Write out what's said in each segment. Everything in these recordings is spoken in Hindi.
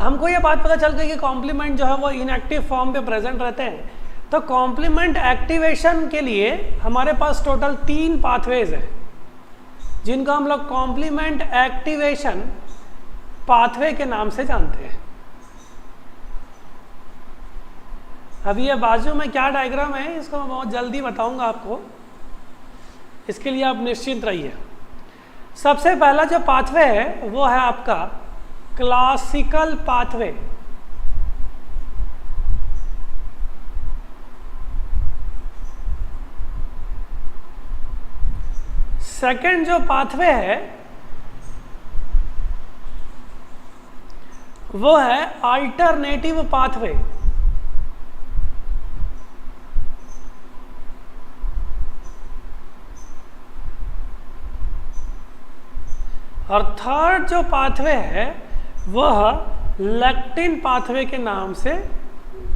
हमको ये बात पता चल गई कि कॉम्प्लीमेंट जो है वो इनएक्टिव फॉर्म पे प्रेजेंट रहते हैं। तो कॉम्प्लीमेंट एक्टिवेशन के लिए हमारे पास टोटल 3 पाथवेज हैं जिनको हम लोग कॉम्प्लीमेंट एक्टिवेशन पाथवे के नाम से जानते हैं। अभी ये बाजू में क्या डायग्राम है इसको मैं बहुत जल्दी बताऊंगा आपको, इसके लिए आप निश्चिंत रहिए। सबसे पहला जो पाथवे है वो है आपका क्लासिकल पाथवे। सेकंड जो पाथवे है वो है अल्टरनेटिव पाथवे। और थर्ड जो पाथवे है वह लेक्टिन पाथवे के नाम से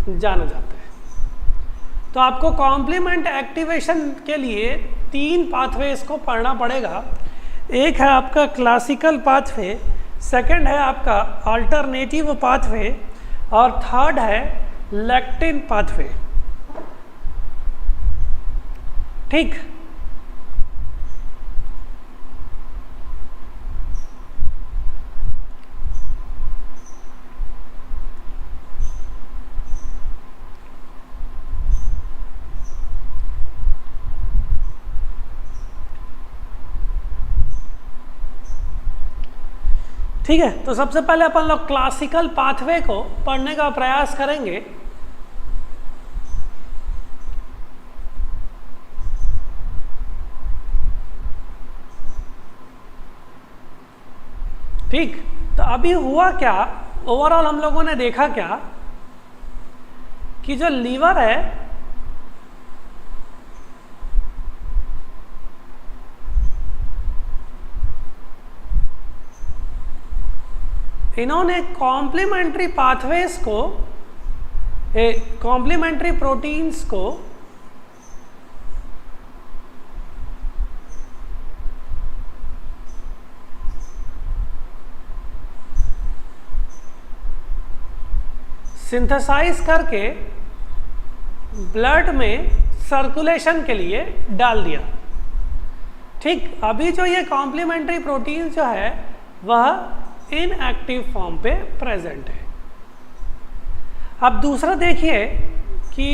जाना जाता है। तो आपको कॉम्प्लीमेंट एक्टिवेशन के लिए 3 पाथवेज को पढ़ना पड़ेगा। एक है आपका क्लासिकल पाथवे, सेकंड है आपका अल्टरनेटिव पाथवे और थर्ड है लेक्टिन पाथवे। ठीक, ठीक है। तो सबसे पहले अपन लोग क्लासिकल पाथवे को पढ़ने का प्रयास करेंगे। ठीक, तो अभी हुआ क्या, ओवरऑल हम लोगों ने देखा क्या कि जो लीवर है इन्होंने कॉम्प्लीमेंट्री पाथवेज को, कॉम्प्लीमेंट्री प्रोटीन्स को सिंथेसाइज करके ब्लड में सर्कुलेशन के लिए डाल दिया। ठीक, अभी जो ये कॉम्प्लीमेंट्री प्रोटीन जो है वह इनएक्टिव फॉर्म पे प्रेजेंट है। अब दूसरा देखिए कि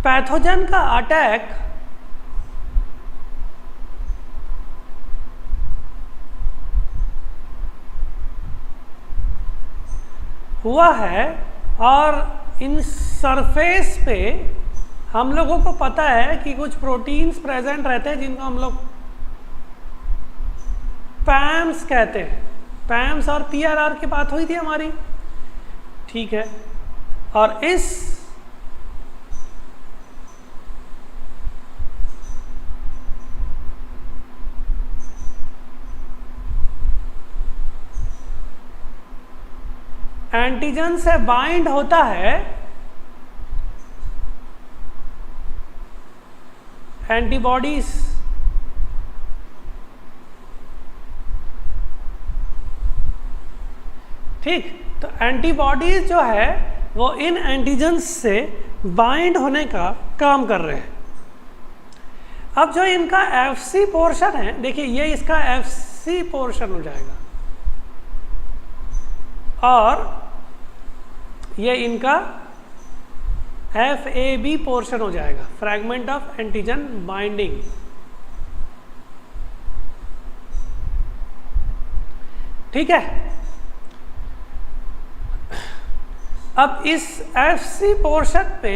पैथोजन का अटैक हुआ है और इन सरफेस पे हम लोगों को पता है कि कुछ प्रोटीन्स प्रेजेंट रहते हैं जिनको हम लोग पैम्स कहते हैं। पैम्स और पीआरआर की बात हुई थी हमारी, ठीक है। और इस एंटीजन से बाइंड होता है एंटीबॉडीज, ठीक। तो एंटीबॉडीज जो है वो इन एंटीजन्स से बाइंड होने का काम कर रहे हैं। अब जो इनका एफसी पोर्शन है, देखिए ये इसका एफसी पोर्शन हो जाएगा और ये इनका FAB पोर्शन हो जाएगा, फ्रैगमेंट ऑफ एंटीजन बाइंडिंग। ठीक है। अब इस FC पोर्शन पे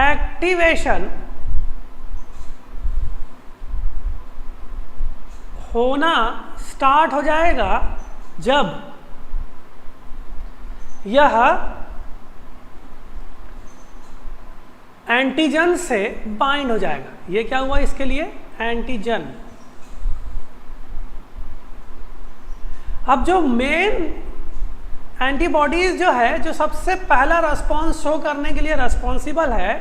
एक्टिवेशन होना स्टार्ट हो जाएगा जब यह एंटीजन से बाइंड हो जाएगा। ये क्या हुआ इसके लिए, एंटीजन। अब जो मेन एंटीबॉडीज जो है, जो सबसे पहला रेस्पॉन्स शो करने के लिए रेस्पॉन्सिबल है,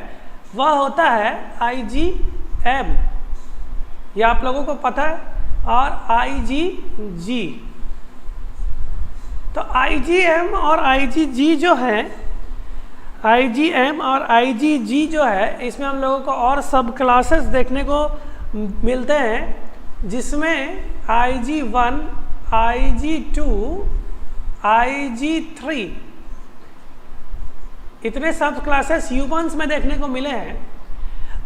वह होता है IgM, ये आप लोगों को पता है, और IgG। तो IgM और IgG जो है, IgM और IgG जो है, इसमें हम लोगों को और सब क्लासेस देखने को मिलते हैं, जिसमें Ig1, Ig2, Ig3 इतने सब क्लासेस ह्यूमंस में देखने को मिले हैं।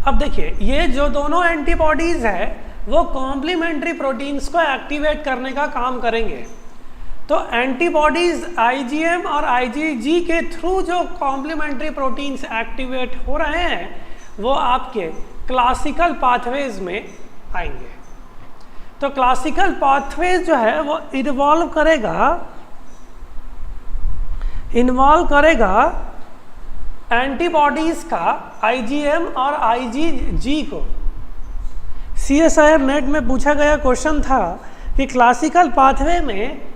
अब देखिए, ये जो दोनों एंटीबॉडीज है वो कॉम्प्लीमेंट्री प्रोटीन्स को एक्टिवेट करने का काम करेंगे। तो एंटीबॉडीज IgM और IgG के थ्रू जो कॉम्प्लीमेंट्री प्रोटीन्स एक्टिवेट हो रहे हैं वो आपके क्लासिकल पाथवेज में आएंगे। तो क्लासिकल पाथवेज जो है वो इन्वॉल्व करेगा एंटीबॉडीज का IgM और IgG को। CSIR नेट में पूछा गया क्वेश्चन था कि क्लासिकल पाथवे में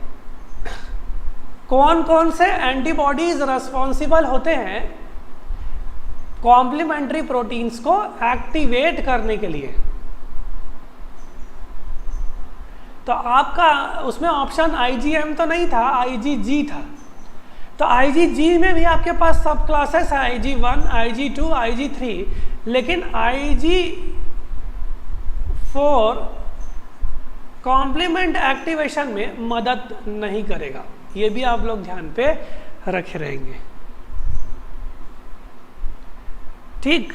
कौन कौन से एंटीबॉडीज रिस्पॉन्सिबल होते हैं कॉम्प्लीमेंट्री प्रोटीन्स को एक्टिवेट करने के लिए। तो आपका उसमें ऑप्शन IgM तो नहीं था, IgG था। तो IgG में भी आपके पास सब क्लासेस है, Ig1, Ig2, Ig3, लेकिन Ig4 कॉम्प्लीमेंट एक्टिवेशन में मदद नहीं करेगा। ये भी आप लोग ध्यान पे रखे रहेंगे, ठीक।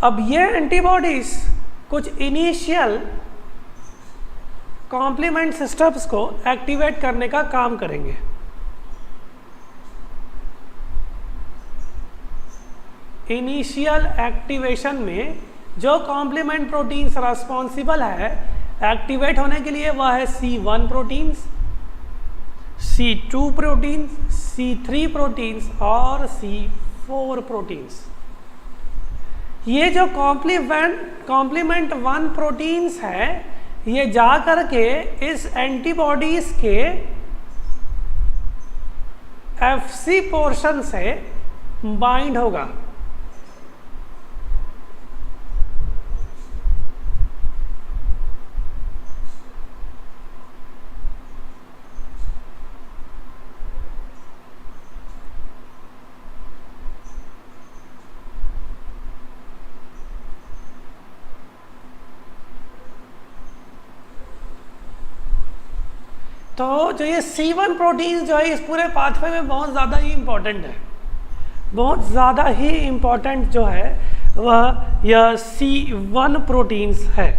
अब ये एंटीबॉडीज कुछ इनिशियल कॉम्प्लीमेंट सिस्टम्स को एक्टिवेट करने का काम करेंगे। इनिशियल एक्टिवेशन में जो कॉम्प्लीमेंट प्रोटीन्स रिस्पॉन्सिबल है एक्टिवेट होने के लिए वह है C1 proteins, C2 proteins, C3 proteins और C4 प्रोटीन्स। ये जो कॉम्प्लीमेंट 1 प्रोटीन्स है ये जा करके इस एंटीबॉडीज के FC पोर्शन से बाइंड होगा। तो जो ये C1 प्रोटीन जो है इस पूरे पाथवे में बहुत ज़्यादा ही इम्पोर्टेंट है, बहुत ज़्यादा ही इम्पोर्टेंट जो है वह यह C1 प्रोटीन्स है,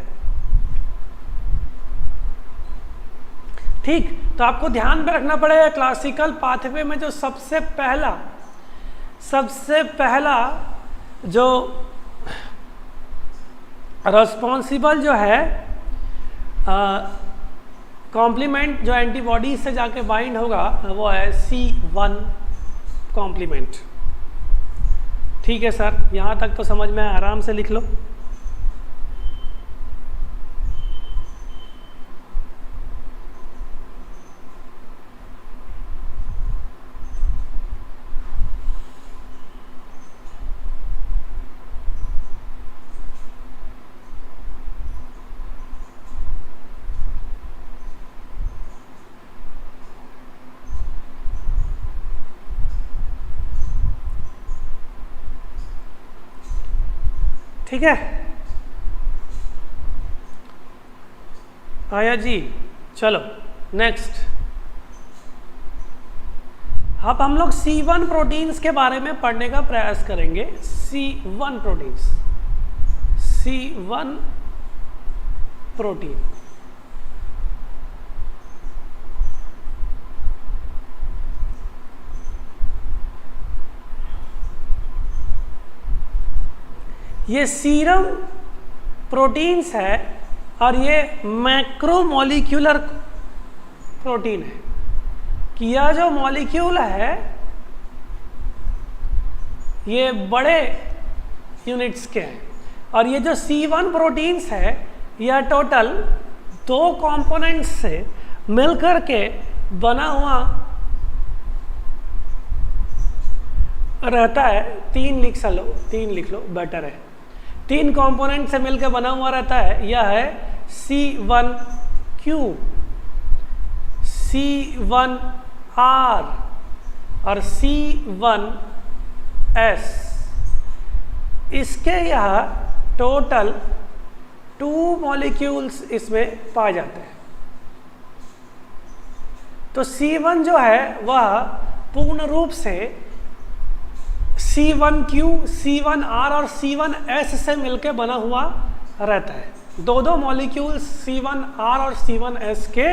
ठीक। तो आपको ध्यान में रखना पड़ेगा क्लासिकल पाथवे में जो सबसे पहला जो रिस्पॉन्सिबल जो है कॉम्प्लीमेंट जो एंटीबॉडी से जाके बाइंड होगा वो है C1 कॉम्प्लीमेंट, ठीक है सर। यहाँ तक तो समझ में आराम से लिख लो। ठीक है, आया जी। चलो नेक्स्ट, अब हम लोग C1 प्रोटीन्स के बारे में पढ़ने का प्रयास करेंगे। C1 प्रोटीन्स, C1 प्रोटीन ये सीरम प्रोटीन्स है और ये मैक्रोमोलिक्यूलर प्रोटीन है कि यह जो मॉलिक्यूल है ये बड़े यूनिट्स के हैं। और ये जो C1 प्रोटीन्स है यह टोटल 2 कंपोनेंट्स से मिलकर के बना हुआ रहता है। 3 लिख लो बेटर है। 3 कंपोनेंट से मिलकर बना हुआ रहता है। यह है C1Q, C1R और C1S, इसके यह टोटल 2 मॉलिक्यूल्स इसमें पाए जाते हैं। तो C1 जो है वह पूर्ण रूप से C1Q, C1R और C1S से मिलकर बना हुआ रहता है। दो मॉलिक्यूल C1R और C1S के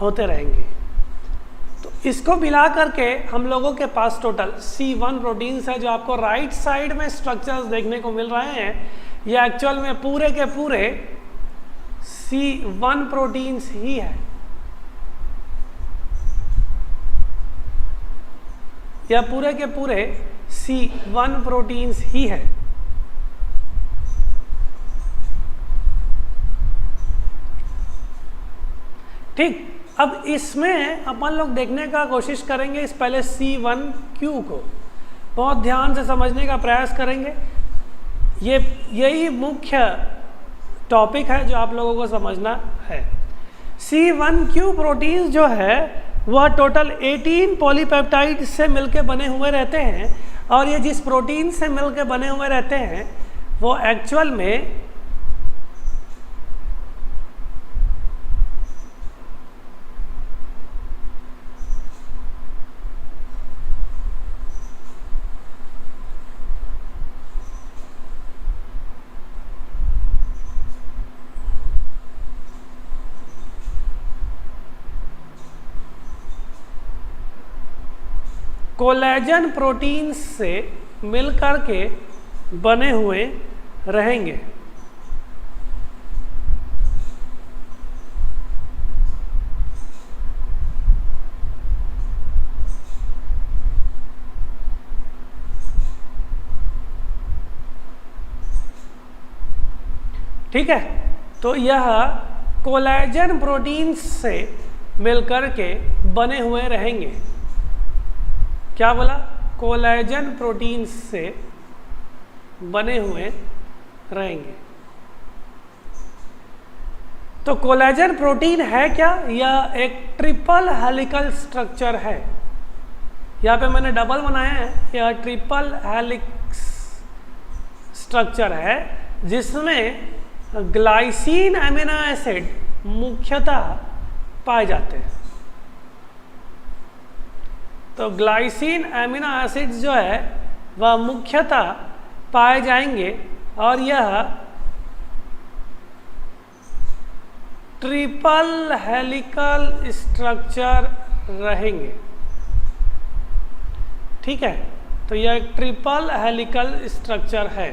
होते रहेंगे। तो इसको मिला करके हम लोगों के पास टोटल C1 प्रोटीन्स है। जो आपको राइट साइड में स्ट्रक्चर्स देखने को मिल रहे हैं, ये एक्चुअल में पूरे के पूरे C1 प्रोटीन्स ही है। यह पूरे के पूरे C1 प्रोटीन्स ही है। ठीक, अब इसमें अपन लोग देखने का कोशिश करेंगे इस पहले C1Q को बहुत ध्यान से समझने का प्रयास करेंगे। यही मुख्य टॉपिक है जो आप लोगों को समझना है। C1Q प्रोटीन्स जो है वह टोटल 18 पॉलीपेप्टाइड से मिलकर बने हुए रहते हैं। और ये जिस प्रोटीन से मिलकर बने हुए रहते हैं वो एक्चुअल में कोलेजन प्रोटीन से मिलकर के बने हुए रहेंगे। ठीक है, तो यह कोलेजन प्रोटीन से मिलकर के बने हुए रहेंगे। क्या बोला? कोलेजन प्रोटीन से बने हुए रहेंगे। तो कोलेजन प्रोटीन है क्या? यह एक ट्रिपल हेलिकल स्ट्रक्चर है। यहाँ पे मैंने डबल बनाया है। यह ट्रिपल हेलिक्स स्ट्रक्चर है जिसमें ग्लाइसिन एमिनो एसिड मुख्यतः पाए जाते हैं। तो ग्लाइसिन एमिनो एसिड्स जो है वह मुख्यतः पाए जाएंगे और यह ट्रिपल हेलिकल स्ट्रक्चर रहेंगे। ठीक है, तो यह एक ट्रिपल हेलिकल स्ट्रक्चर है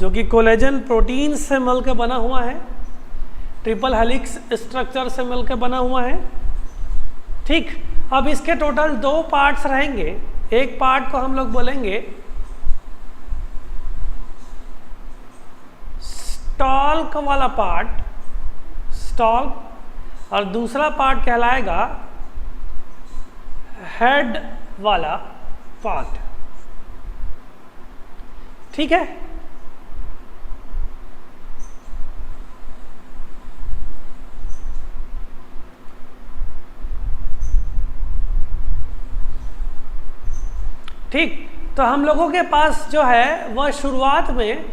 जो कि कोलेजन प्रोटीन से मिलकर बना हुआ है, ट्रिपल हेलिक्स स्ट्रक्चर से मिलकर बना हुआ है। ठीक, अब इसके टोटल 2 पार्ट्स रहेंगे। एक पार्ट को हम लोग बोलेंगे स्टॉल्क वाला पार्ट, स्टॉल्क, और दूसरा पार्ट कहलाएगा हेड वाला पार्ट। ठीक है, ठीक, तो हम लोगों के पास जो है वह शुरुआत में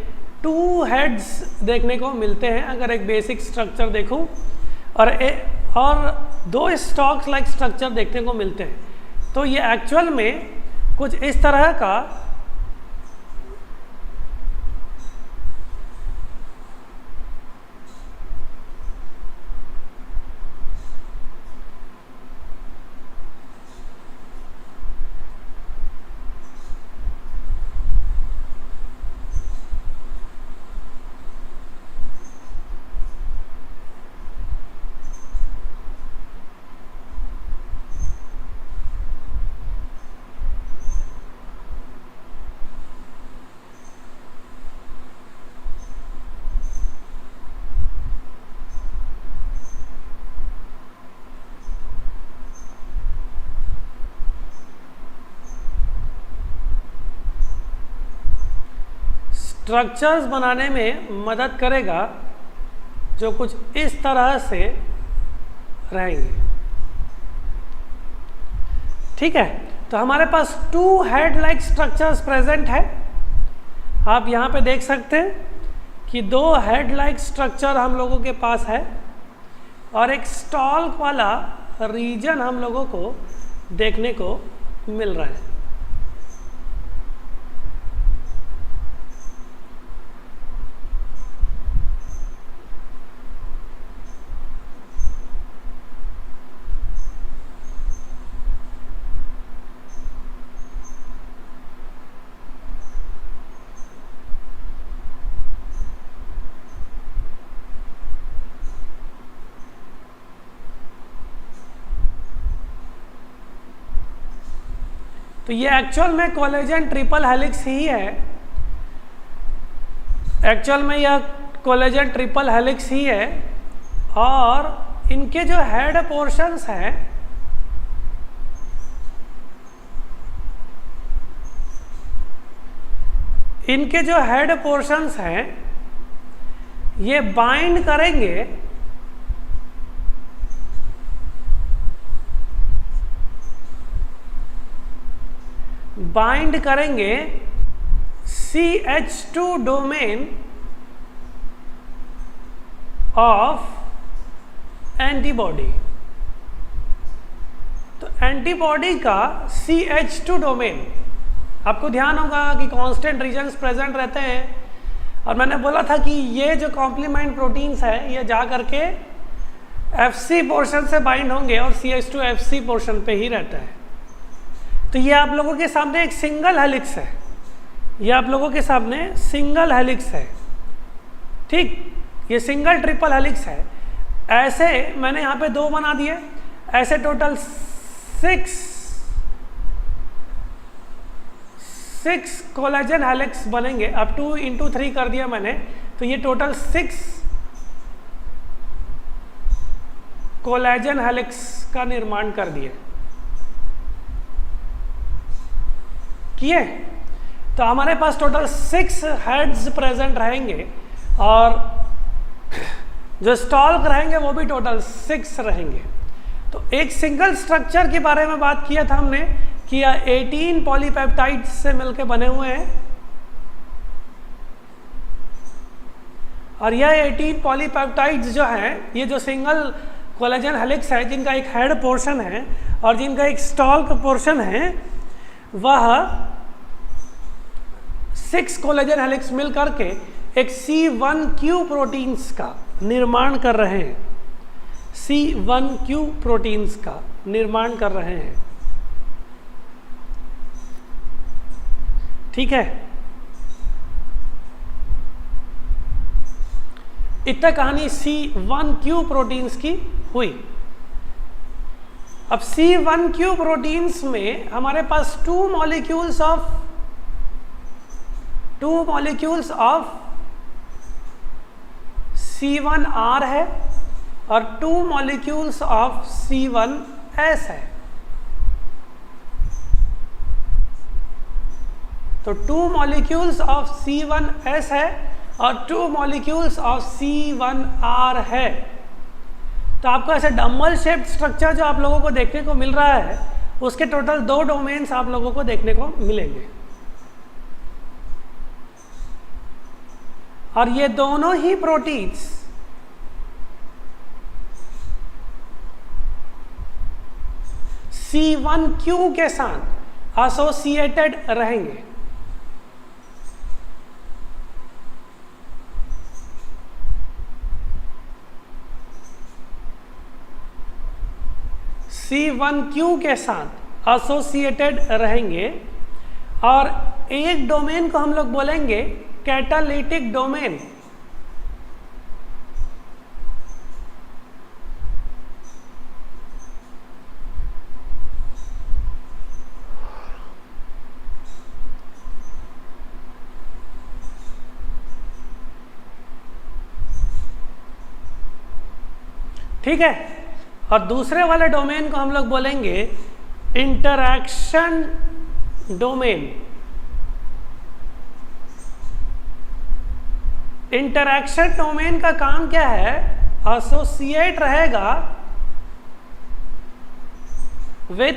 2 हेड्स देखने को मिलते हैं अगर एक बेसिक स्ट्रक्चर देखूं, और 2 स्टॉक्स लाइक स्ट्रक्चर देखने को मिलते हैं। तो ये एक्चुअल में कुछ इस तरह का स्ट्रक्चर्स बनाने में मदद करेगा जो कुछ इस तरह से रहेंगे। ठीक है, तो हमारे पास 2 हेड लाइक स्ट्रक्चर्स प्रेजेंट है। आप यहाँ पे देख सकते हैं कि 2 हेड लाइक स्ट्रक्चर हम लोगों के पास है और एक स्टॉल्क वाला रीजन हम लोगों को देखने को मिल रहा है। तो ये एक्चुअल में कोलेजन ट्रिपल हेलिक्स ही है। एक्चुअल में यह कोलेजन ट्रिपल हेलिक्स ही है और इनके जो हेड पोर्शंस हैं ये बाइंड करेंगे CH2 डोमेन ऑफ एंटीबॉडी। तो एंटीबॉडी का CH2 डोमेन, आपको ध्यान होगा कि कांस्टेंट रीजन्स प्रेजेंट रहते हैं और मैंने बोला था कि ये जो कॉम्प्लीमेंट प्रोटीन्स है ये जा करके FC पोर्शन से बाइंड होंगे और CH2 FC पोर्शन पे ही रहता है। तो ये आप लोगों के सामने एक सिंगल हेलिक्स है, ये आप लोगों के सामने सिंगल हेलिक्स है। ठीक, ये सिंगल ट्रिपल हेलिक्स है। ऐसे मैंने यहाँ पे 2 बना दिए, ऐसे टोटल 6 कोलेजन हेलिक्स बनेंगे। अब 2 × 3 कर दिया मैंने, तो ये टोटल 6 कोलेजन हेलिक्स का निर्माण कर दिए किए। तो हमारे पास टोटल 6 हेड्स प्रेजेंट रहेंगे और जो स्टॉल्क रहेंगे वो भी टोटल 6 रहेंगे। तो एक सिंगल स्ट्रक्चर के बारे में बात किया था हमने कि यह 18 पॉलीपेप्टाइड्स से मिलकर बने हुए हैं और यह 18 पॉलीपेप्टाइड्स जो हैं, ये जो सिंगल कोलेजन हेलिक्स है जिनका एक हेड पोर्शन है और जिनका एक स्टॉल्क पोर्शन है, वह 6 कोलेजन हेलिक्स मिल करके एक C1q प्रोटीन्स का निर्माण कर रहे हैं। C1q प्रोटीन्स का निर्माण कर रहे हैं। ठीक है, इतना कहानी C1q प्रोटीन्स की हुई। अब C1q प्रोटीन्स में हमारे पास 2 मॉलिक्यूल्स ऑफ C1R है और 2 मॉलिक्यूल्स ऑफ C1S है। तो 2 मॉलिक्यूल्स ऑफ C1S है और 2 मॉलिक्यूल्स ऑफ C1R है। तो आपको ऐसे डम्बल शेप्ड स्ट्रक्चर जो आप लोगों को देखने को मिल रहा है, उसके टोटल 2 डोमेन्स आप लोगों को देखने को मिलेंगे और ये दोनों ही प्रोटीन्स C1q के साथ एसोसिएटेड रहेंगे। C1q के साथ एसोसिएटेड रहेंगे और एक डोमेन को हम लोग बोलेंगे कैटालिटिक डोमेन। ठीक है, और दूसरे वाले डोमेन को हम लोग बोलेंगे इंटरैक्शन डोमेन। इंटरैक्शन डोमेन का काम क्या है? एसोसिएट रहेगा विथ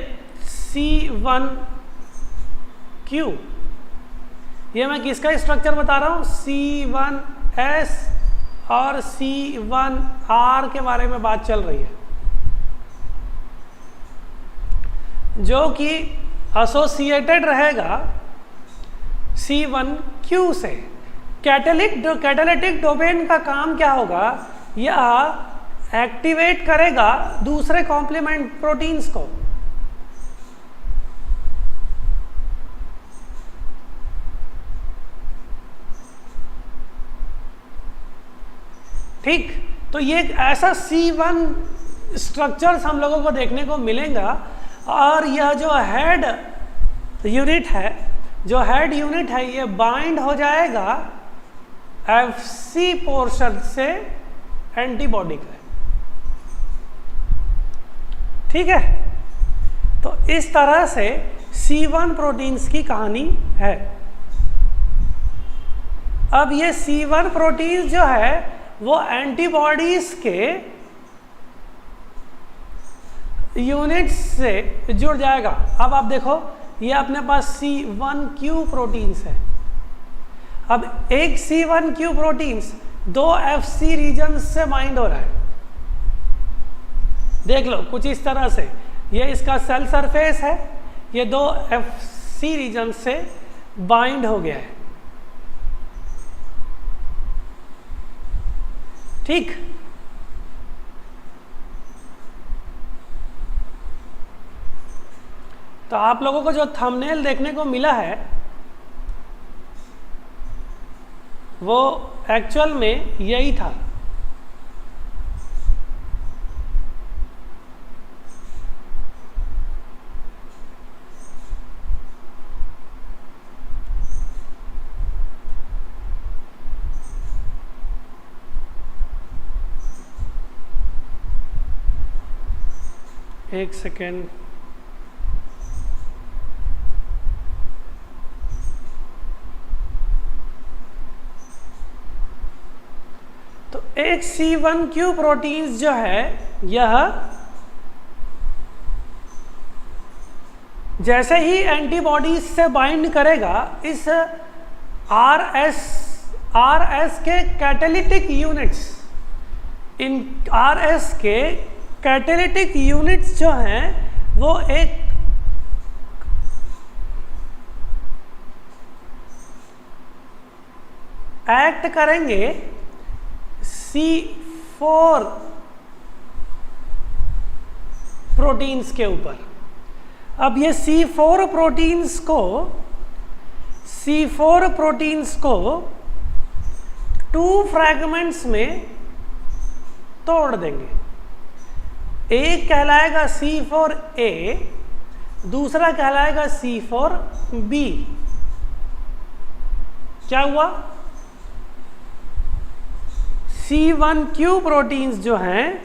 C1Q। ये मैं किसका स्ट्रक्चर बता रहा हूँ? C1S और C1R के बारे में बात चल रही है, जो कि एसोसिएटेड रहेगा C1Q से। कैटालिटिक डोमेन का काम क्या होगा? यह एक्टिवेट करेगा दूसरे कॉम्प्लीमेंट प्रोटीन्स को। ठीक, तो ये ऐसा C1 स्ट्रक्चर्स हम लोगों को देखने को मिलेगा। और यह जो हेड यूनिट है, ये बाइंड हो जाएगा FC पोर्शन से एंटीबॉडी का। ठीक है, तो इस तरह से C1 प्रोटीन्स की कहानी है। अब ये C1 प्रोटीन्स जो है वो एंटीबॉडीज के यूनिट्स से जुड़ जाएगा। अब आप देखो, ये अपने पास C1Q प्रोटीन्स है। अब एक C1Q प्रोटीन्स 2 FC रीजन से बाइंड हो रहा है। देख लो कुछ इस तरह से, ये इसका सेल सरफेस है, ये 2 FC रीजन से बाइंड हो गया है। ठीक, तो आप लोगों को जो थंबनेल देखने को मिला है वो एक्चुअल में यही था। एक सेकेंड, तो एक C1Q प्रोटीन्स जो है यह जैसे ही एंटीबॉडीज से बाइंड करेगा इस RS के कैटालिटिक यूनिट्स, इन RS के कैटालिटिक यूनिट्स जो हैं वो एक एक्ट करेंगे C4 प्रोटीन्स के ऊपर। अब ये C4 प्रोटीन्स को 2 फ्रैगमेंट्स में तोड़ देंगे। एक कहलाएगा C4A, दूसरा कहलाएगा C4B। क्या हुआ? C1Q प्रोटीन्स जो हैं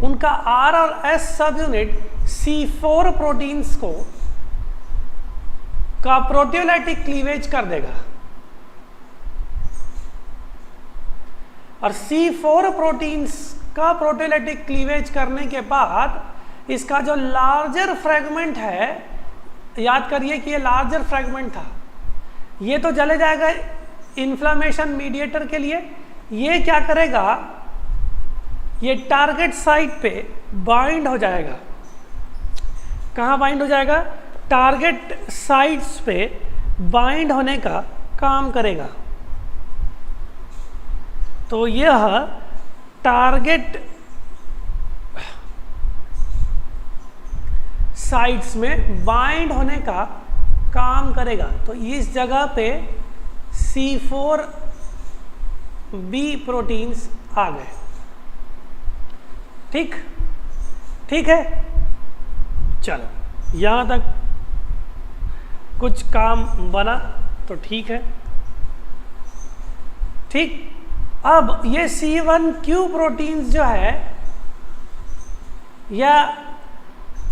उनका R और S सब यूनिट C4 प्रोटीन्स को का प्रोटियोलाइटिक क्लीवेज कर देगा, और C4 प्रोटीन्स का प्रोटियोलाइटिक क्लीवेज करने के बाद इसका जो लार्जर फ्रेगमेंट है, याद करिए कि ये लार्जर फ्रेगमेंट था, ये तो जले जाएगा इन्फ्लामेशन मीडिएटर के लिए। ये क्या करेगा? ये टारगेट साइट पे बाइंड हो जाएगा। कहाँ बाइंड हो जाएगा? टारगेट साइट्स पे बाइंड होने का काम करेगा। तो यह टारगेट साइट्स में बाइंड होने का काम करेगा। तो इस जगह पे C4B प्रोटीन्स आ गए। ठीक है, चलो यहाँ तक कुछ काम बना तो ठीक है। ठीक, अब ये C1Q प्रोटीन्स जो है या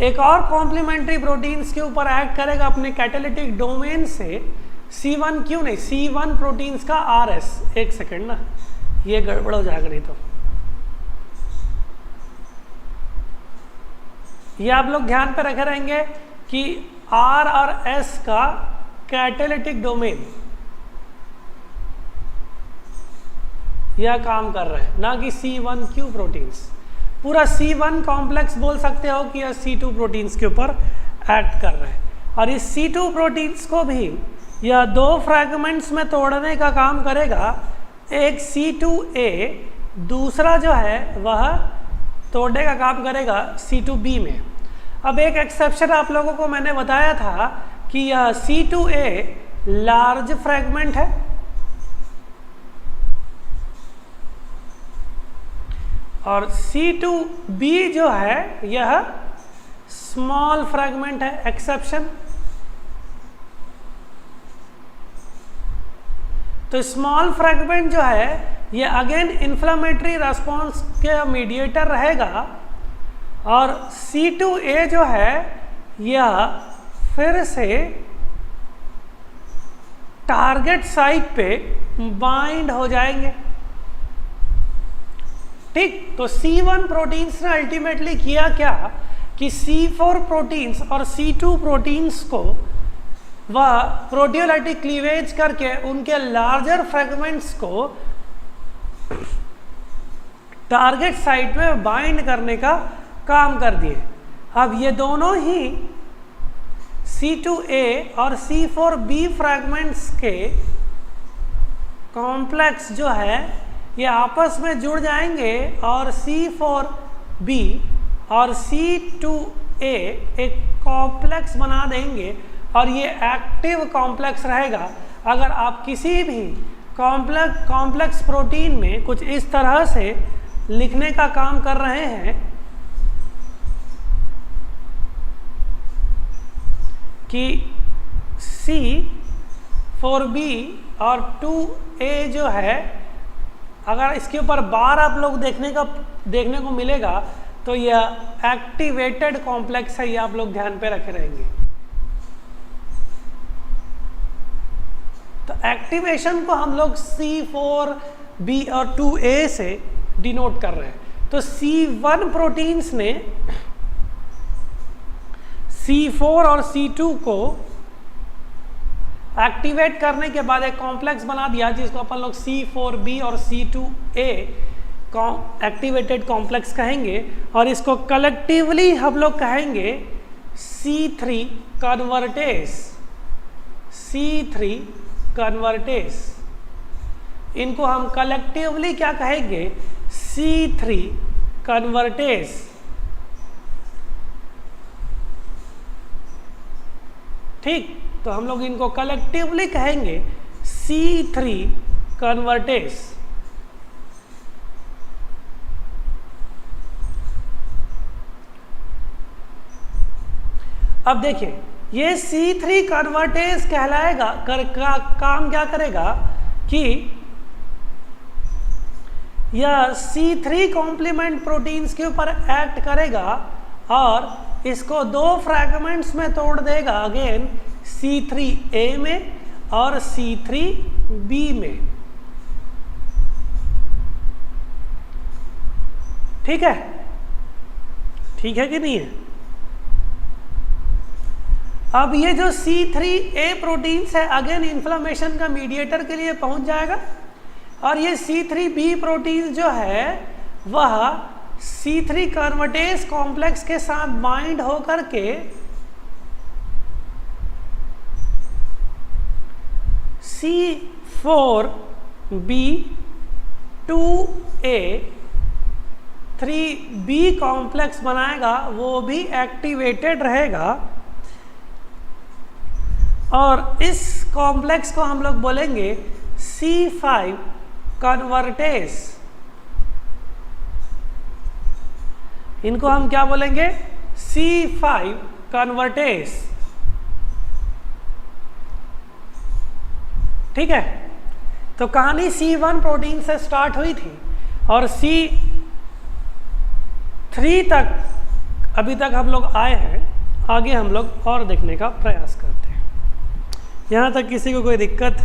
एक और कॉम्प्लीमेंट्री प्रोटीन्स के ऊपर एक्ट करेगा अपने कैटालिटिक डोमेन से। C1Q नहीं, C1 प्रोटीन्स का RS। एक सेकेंड ना, ये गड़बड़ हो जाएगा नहीं तो। ये आप लोग ध्यान पे रखे रहेंगे कि R और S का कैटालिटिक डोमेन यह काम कर रहे हैं, ना कि C1Q प्रोटीन्स। पूरा C1 कॉम्प्लेक्स बोल सकते हो कि यह C2 प्रोटीन्स के ऊपर एक्ट कर रहे हैं। और इस C2 प्रोटीन्स को भी यह दो फ्रैगमेंट्स में तोड़ने का काम करेगा, एक C2A, दूसरा जो है वह तोड़ने का काम करेगा C2B में। अब एक एक्सेप्शन आप लोगों को मैंने बताया था कि यह C2A लार्ज फ्रैगमेंट है और C2B जो है यह स्मॉल फ्रैगमेंट है, एक्सेप्शन। तो स्मॉल फ्रैगमेंट जो है ये अगेन इन्फ्लामेटरी रेस्पॉन्स के मीडिएटर रहेगा और C2A जो है यह फिर से टारगेट साइट पे बाइंड हो जाएंगे। ठीक, तो C1 प्रोटीन्स ने अल्टीमेटली किया क्या कि C4 प्रोटीन्स और C2 प्रोटीन्स को वह प्रोटियोलाइटिक क्लीवेज करके उनके लार्जर फ्रेगमेंट्स को टारगेट साइट में बाइंड करने का काम कर दिए। अब ये दोनों ही C2A और C4B फ्रैगमेंट्स के कॉम्प्लेक्स जो है ये आपस में जुड़ जाएंगे और C4B और C2A एक कॉम्प्लेक्स बना देंगे और ये एक्टिव कॉम्प्लेक्स रहेगा। अगर आप किसी भी कॉम्प्लेक्स प्रोटीन में कुछ इस तरह से लिखने का काम कर रहे हैं कि C4B और 2A जो है, अगर इसके ऊपर बार आप लोग देखने को मिलेगा तो यह एक्टिवेटेड कॉम्प्लेक्स है, ये आप लोग ध्यान पे रखे रहेंगे। तो एक्टिवेशन को हम लोग C4B और 2A से डिनोट कर रहे हैं। तो C1 प्रोटीन्स ने C4 और C2 को एक्टिवेट करने के बाद एक कॉम्प्लेक्स बना दिया जिसको अपन लोग C4B और C2A एक्टिवेटेड कॉम्प्लेक्स कहेंगे और इसको कलेक्टिवली हम लोग कहेंगे C3 कन्वर्टेस। C3 कन्वर्टेस, इनको हम कलेक्टिवली क्या कहेंगे? C3 कन्वर्टेस। ठीक, तो हम लोग इनको कलेक्टिवली कहेंगे C3 कन्वर्टेस। अब देखिए ये C3 कन्वर्टेस कहलाएगा काम क्या करेगा कि यह C3 कॉम्प्लीमेंट प्रोटीन्स के ऊपर एक्ट करेगा और इसको दो फ्रैगमेंट्स में तोड़ देगा, अगेन C3A में और C3B में। ठीक है, ठीक है कि नहीं है? अब ये जो C3A प्रोटीन्स है अगेन इन्फ्लामेशन का मीडिएटर के लिए पहुंच जाएगा और ये C3B प्रोटीन जो है वह C3 कन्वर्टेस कॉम्प्लेक्स के साथ बाइंड होकर के C4B 2A 3B कॉम्प्लेक्स बनाएगा, वो भी एक्टिवेटेड रहेगा और इस कॉम्प्लेक्स को हम लोग बोलेंगे C5 कन्वर्टेस। इनको हम क्या बोलेंगे? C5 कन्वर्टेस। ठीक है, तो कहानी C1 प्रोटीन से स्टार्ट हुई थी और C3 तक अभी तक हम लोग आए हैं। आगे हम लोग और देखने का प्रयास करते हैं। यहाँ तक किसी को कोई दिक्कत?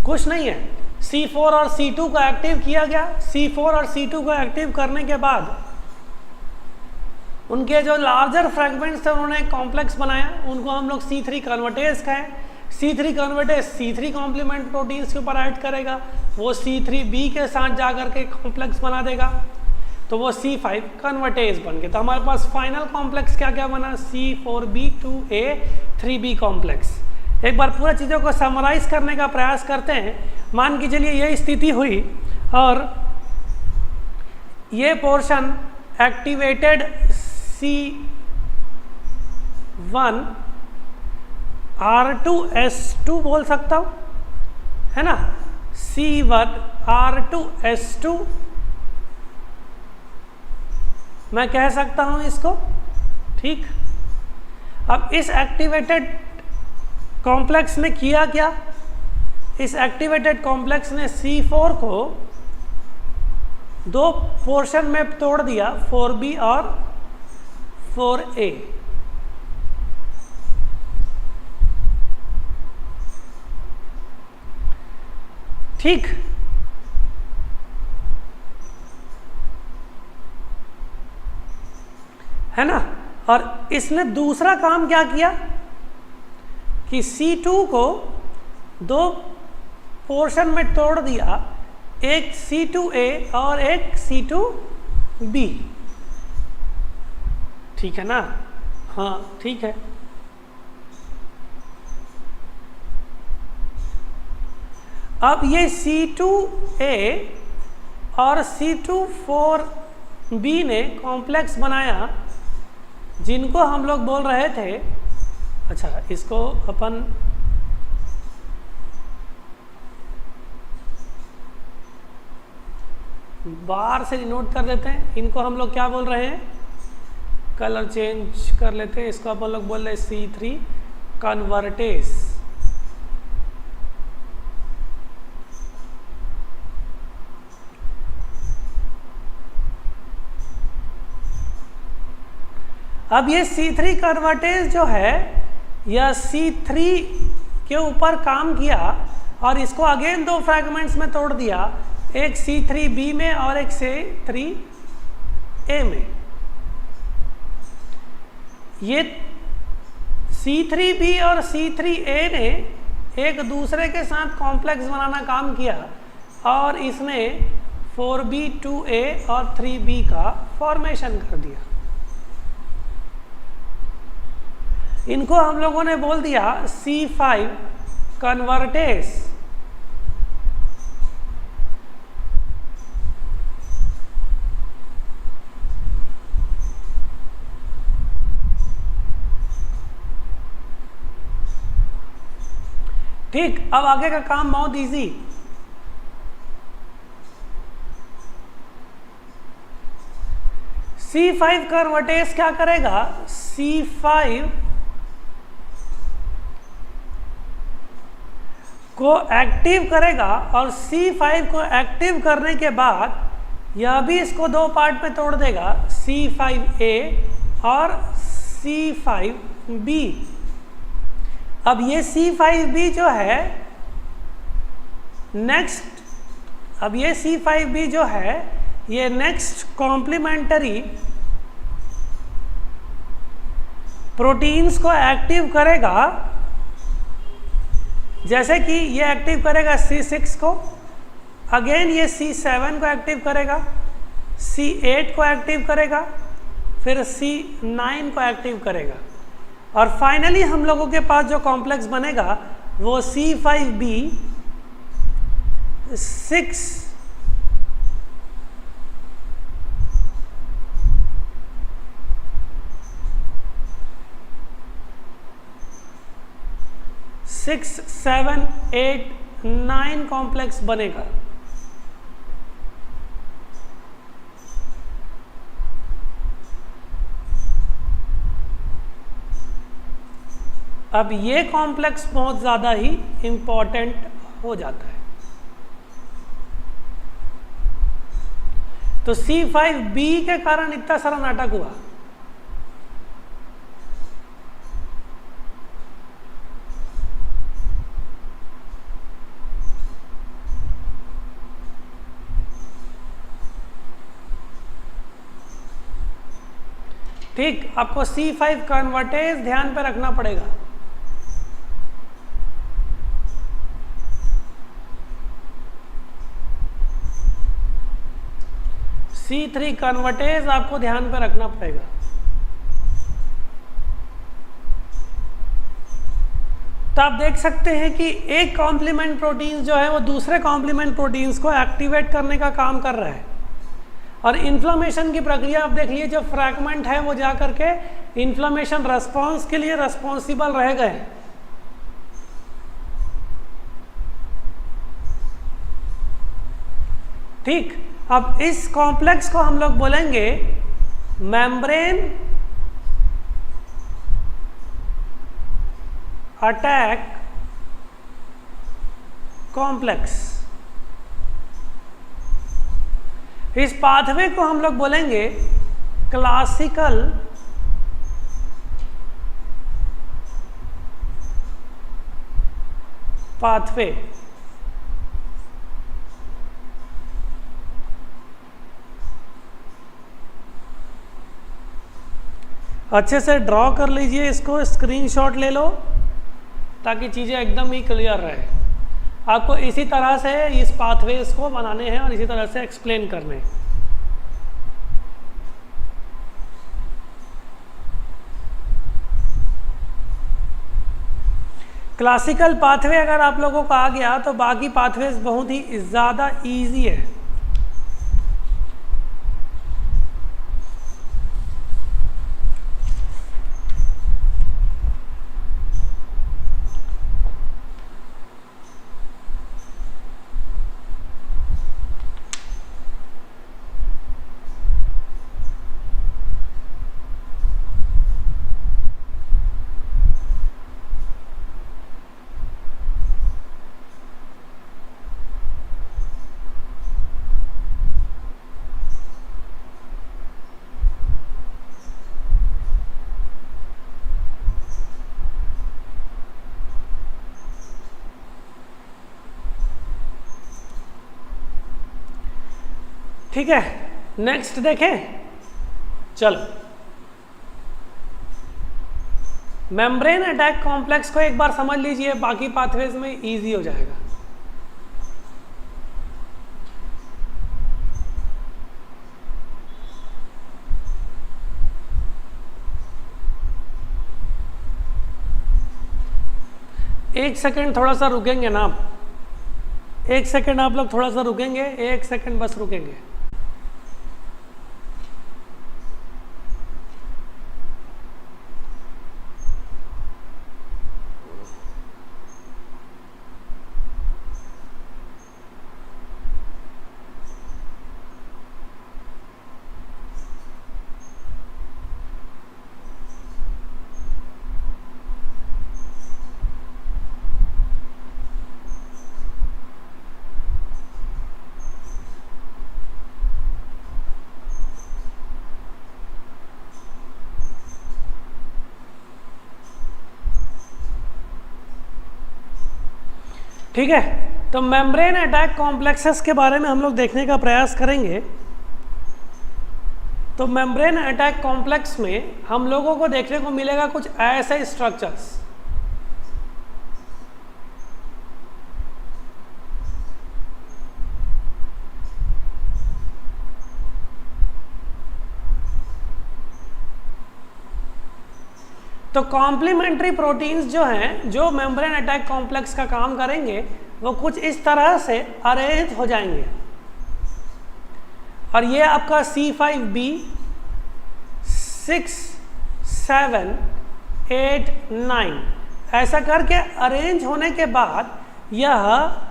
कुछ नहीं है, C4 और C2 को एक्टिव किया गया। C4 और C2 को एक्टिव करने के बाद उनके जो लार्जर फ्रेगमेंट्स थे उन्होंने एक कॉम्प्लेक्स बनाया, उनको हम लोग C3 कन्वर्टेज कहें। C3 convertase C3 complement proteins के ऊपर ऐड करेगा, वो C3b के साथ जाकर के कॉम्प्लेक्स बना देगा, तो वो C5 कन्वर्टेज बन गया। तो हमारे पास फाइनल कॉम्प्लेक्स क्या क्या बना, C4b2a3b कॉम्प्लेक्स। एक बार पूरा चीज़ों को समराइज करने का प्रयास करते हैं। मान के चलिए ये स्थिति हुई और ये पोर्शन एक्टिवेटेड C1 R2S2 बोल सकता हूँ, है ना, C1 R2S2 मैं कह सकता हूँ इसको, ठीक। अब इस एक्टिवेटेड कॉम्प्लेक्स ने किया क्या, इस एक्टिवेटेड कॉम्प्लेक्स ने C4 को दो पोर्शन में तोड़ दिया, 4b और 4a। ठीक, है ना। और इसने दूसरा काम क्या किया कि C2 को दो पोर्शन में तोड़ दिया, एक C2a और एक C2b। ठीक है ना, हाँ ठीक है। अब ये C2a और C2,4b ने कॉम्प्लेक्स बनाया, जिनको हम लोग बोल रहे थे, अच्छा इसको अपन बार से डिनोट कर देते हैं। इनको हम लोग क्या बोल रहे हैं, कलर चेंज कर लेते हैं, इसको अपन लोग बोल रहे हैं C3 कन्वर्टेज। अब ये C3 कन्वर्टेज जो है, यह C3 के ऊपर काम किया और इसको अगेन दो फ्रैगमेंट्स में तोड़ दिया, एक C3b में और एक C3a में। ये C3b और C3a ने एक दूसरे के साथ कॉम्प्लेक्स बनाना काम किया और इसने 4b 2a और 3b का फॉर्मेशन कर दिया। इनको हम लोगों ने बोल दिया C5 कन्वर्टेज। ठीक, अब आगे का काम बहुत इजी। C5 कन्वर्टेज क्या करेगा, C5 को एक्टिव करेगा और C5 को एक्टिव करने के बाद यह भी इसको दो पार्ट में तोड़ देगा, C5a और C5b। अब ये C5b जो है नेक्स्ट, अब ये C5b जो है ये नेक्स्ट कॉम्प्लीमेंट्री प्रोटीन्स को एक्टिव करेगा। जैसे कि ये एक्टिव करेगा C6 को, अगेन ये C7 को एक्टिव करेगा, C8 को एक्टिव करेगा, फिर C9 को एक्टिव करेगा और फाइनली हम लोगों के पास जो कॉम्प्लेक्स बनेगा वो C5b 6, 7, 8, 9 कॉम्प्लेक्स बनेगा। अब ये कॉम्प्लेक्स बहुत ज़्यादा ही इम्पॉर्टेंट हो जाता है। तो C5b के कारण इतना सारा नाटक हुआ। ठीक, आपको C5 कन्वर्टेज ध्यान पे रखना पड़ेगा। C3 कन्वर्टेज आपको ध्यान पे रखना पड़ेगा। तो आप देख सकते हैं कि एक कॉम्प्लीमेंट प्रोटीन जो है वो दूसरे कॉम्प्लीमेंट प्रोटीन्स को एक्टिवेट करने का काम कर रहा है, और इन्फ्लामेशन की प्रक्रिया आप देख लीजिए, जो फ्रैगमेंट है वो जा करके इन्फ्लामेशन रेस्पॉन्स के लिए रेस्पॉन्सिबल रह गए। ठीक, अब इस कॉम्प्लेक्स को हम लोग बोलेंगे मेम्ब्रेन अटैक कॉम्प्लेक्स। इस पाथवे को हम लोग बोलेंगे क्लासिकल पाथवे। अच्छे से ड्रॉ कर लीजिए इसको, स्क्रीनशॉट ले लो ताकि चीज़ें एकदम ही क्लियर रहे। आपको इसी तरह से इस पाथवेज को बनाने हैं और इसी तरह से एक्सप्लेन करने हैं। क्लासिकल पाथवे अगर आप लोगों को आ गया तो बाकी पाथवेज बहुत ही ज़्यादा इजी है। ठीक है, नेक्स्ट देखें। चलो, मेम्ब्रेन अटैक कॉम्प्लेक्स को एक बार समझ लीजिए, बाकी पाथवेज में इजी हो जाएगा। एक सेकंड थोड़ा सा रुकेंगे ना आप, एक सेकंड आप लोग थोड़ा सा रुकेंगे, एक सेकंड बस रुकेंगे। ठीक है, तो मेम्ब्रेन अटैक कॉम्प्लेक्सेस के बारे में हम लोग देखने का प्रयास करेंगे। तो मेम्ब्रेन अटैक कॉम्प्लेक्स में हम लोगों को देखने को मिलेगा कुछ ऐसे स्ट्रक्चर्स। तो कॉम्प्लीमेंट्री प्रोटीन्स जो हैं, जो मेम्ब्रेन अटैक कॉम्प्लेक्स का काम करेंगे, वो कुछ इस तरह से अरेंज हो जाएंगे। और ये आपका C5b 6 7 8 9 ऐसा करके अरेंज होने के बाद यह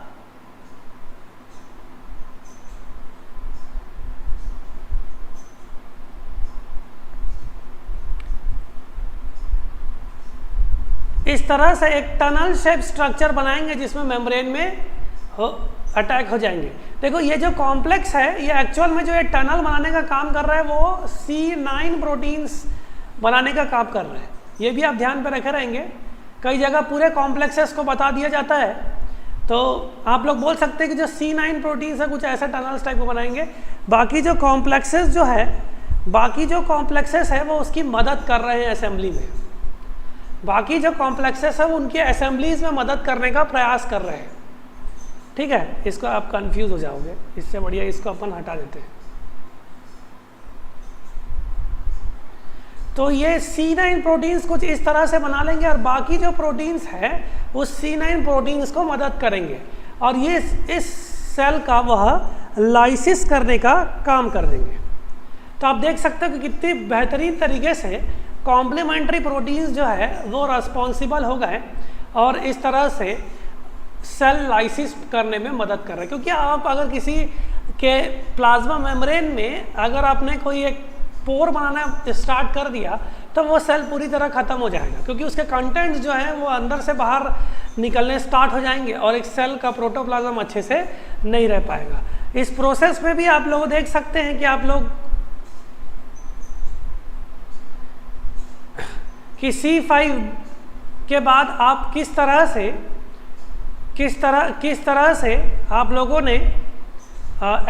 इस तरह से एक टनल शेप स्ट्रक्चर बनाएंगे जिसमें मेम्ब्रेन में अटैक हो जाएंगे। देखो, ये जो कॉम्प्लेक्स है, ये एक्चुअल में जो ये टनल बनाने का काम कर रहा है वो C9 प्रोटीन्स बनाने का काम कर रहा है। ये भी आप ध्यान पे रखे रहेंगे। कई जगह पूरे कॉम्प्लेक्सेस को बता दिया जाता है, तो आप लोग बोल सकते हैं कि जो C9 प्रोटीन्स है कुछ ऐसा टनल्स टाइप को बनाएंगे। बाकी जो कॉम्प्लेक्सेस जो है बाकी जो कॉम्प्लेक्सेस है वो उसकी मदद कर रहे हैं असेंबली में, बाकी जो कॉम्प्लेक्सेस है वो उनकी असेंबलीज में मदद करने का प्रयास कर रहे हैं। ठीक है, इसको आप कंफ्यूज हो जाओगे, इससे बढ़िया इसको अपन हटा देते हैं। तो ये C9 प्रोटीन्स कुछ इस तरह से बना लेंगे और बाकी जो प्रोटीन्स है उस C9 प्रोटीन्स को मदद करेंगे और ये इस सेल का वह लाइसिस करने का काम कर देंगे। तो आप देख सकते हो कि कितनी बेहतरीन तरीके से कॉम्प्लीमेंट्री प्रोटीन्स जो है वो रिस्पॉन्सिबल हो गए और इस तरह से सेल लाइसिस करने में मदद कर रहे हैं। क्योंकि आप अगर किसी के प्लाज्मा मेम्ब्रेन में अगर आपने कोई एक पोर बनाना स्टार्ट कर दिया तो वो सेल पूरी तरह ख़त्म हो जाएगा, क्योंकि उसके कंटेंट्स जो हैं वो अंदर से बाहर निकलने स्टार्ट हो जाएंगे और एक सेल का प्रोटोप्लाज्म अच्छे से नहीं रह पाएगा। इस प्रोसेस में भी आप लोग देख सकते हैं कि आप लोग कि C5 के बाद आप किस तरह से आप लोगों ने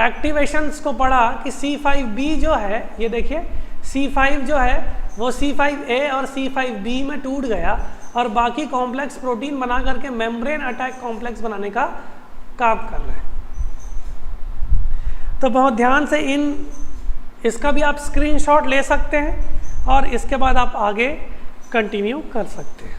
एक्टिवेशंस को पढ़ा कि C5b जो है, ये देखिए C5 जो है वो C5a और C5b में टूट गया और बाकी कॉम्प्लेक्स प्रोटीन बना करके मेम्ब्रेन अटैक कॉम्प्लेक्स बनाने का काम कर रहे हैं। तो बहुत ध्यान से इसका भी आप स्क्रीनशॉट ले सकते हैं और इसके बाद आप आगे कंटिन्यू कर सकते हैं।